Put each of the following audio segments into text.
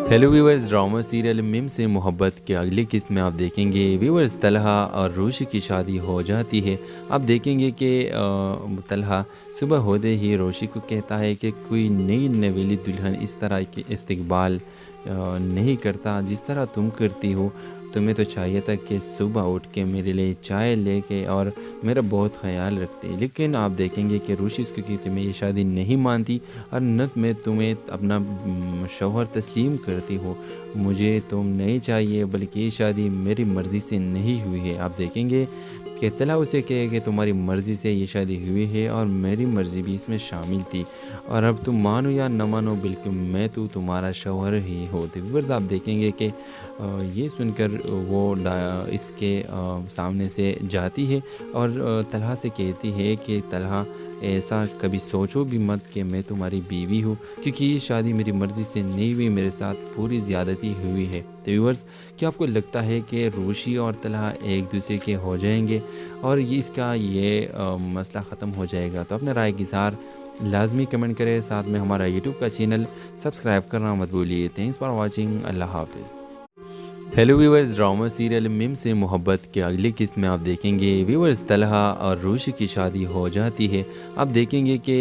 Hello viewers, drama serial Meem Se Mohabbat के अगली किस्त में आप देखेंगे व्यूवर्स तलहा और रूशी की शादी हो जाती है। आप देखेंगे कि तलहा सुबह होते ही रोशी को कहता है कि कोई नई नवेली दुल्हन इस तरह के इस्तकबाल नहीं करता जिस तरह तुम करती हो। तुम्हें तो चाहिए था कि सुबह उठ के मेरे लिए चाय लेके और मेरा बहुत ख्याल रखती, लेकिन आप देखेंगे कि रूशी उसको कहती मैं ये शादी नहीं मानती और न मैं तुम्हें अपना शौहर तस्लीम करती हो। मुझे तुम नहीं चाहिए, बल्कि ये शादी मेरी मर्ज़ी से नहीं हुई है। आप देखेंगे कि तला उसे कहे कि तुम्हारी मर्ज़ी से ये शादी हुई है और मेरी मर्ज़ी भी इसमें शामिल थी, और अब तुम मानो या न मानो बिल्कुल मैं तो तुम्हारा शौहर ही हो। तो व्यूअर्स आप देखेंगे कि ये सुनकर वो इसके सामने से जाती है और तलहा से कहती है कि तलहा ऐसा कभी सोचो भी मत कि मैं तुम्हारी बीवी हूँ, क्योंकि ये शादी मेरी मर्ज़ी से नहीं हुई, मेरे साथ पूरी ज़्यादती हुई है। तो व्यूअर्स, क्या आपको लगता है कि रूशी और तलहा एक दूसरे के हो जाएंगे और इसका मसला ख़त्म हो जाएगा? तो अपने राय की इज़हार लाजमी कमेंट करें, साथ में हमारा यूट्यूब का चैनल सब्सक्राइब करना मत भूलिए। Thanks for watching. अल्लाह हाफिज़। Hello viewers, drama serial Meem Se Mohabbat के अगली किस्त में आप देखेंगे व्यूवर्स तलहा और रूशी की शादी हो जाती है। आप देखेंगे कि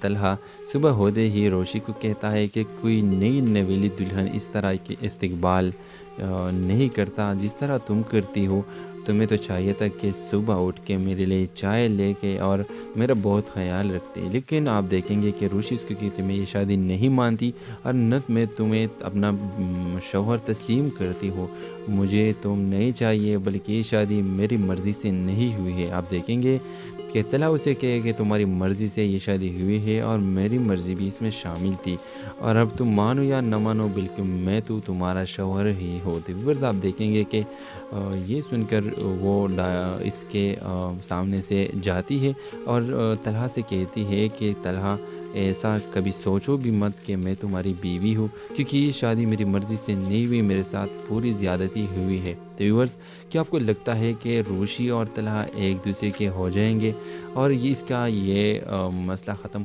तलहा सुबह होते ही रूशी को कहता है कि कोई नई नवेली दुल्हन इस तरह के इस्तकबाल नहीं करता जिस तरह तुम करती हो। तुम्हें तो चाहिए था कि सुबह उठ के मेरे लिए चाय लेके और मेरा बहुत ख्याल रखती, लेकिन आप देखेंगे कि रूशी उसको कहती मैं ये शादी नहीं मानती और न मैं तुम्हें अपना शौहर तस्लीम करती हो। मुझे तुम नहीं चाहिए, बल्कि ये शादी मेरी मर्ज़ी से नहीं हुई है। आप देखेंगे कि तला उसे कहे कि तुम्हारी मर्ज़ी से ये शादी हुई है और मेरी मर्ज़ी भी इसमें शामिल थी, और अब तुम मानो या न मानो बिल्कुल मैं तो तुम्हारा शौहर ही हो। तो व्यूअर्स आप देखेंगे कि ये सुनकर वो इसके सामने से जाती है और तलहा से कहती है कि तलहा ऐसा कभी सोचो भी मत कि मैं तुम्हारी बीवी हूँ, क्योंकि ये शादी मेरी मर्ज़ी से नहीं हुई, मेरे साथ पूरी ज़्यादती हुई है। तो व्यूअर्स, क्या आपको लगता है कि रूशी और तलहा एक दूसरे के हो जाएंगे और इसका मसला ख़त्म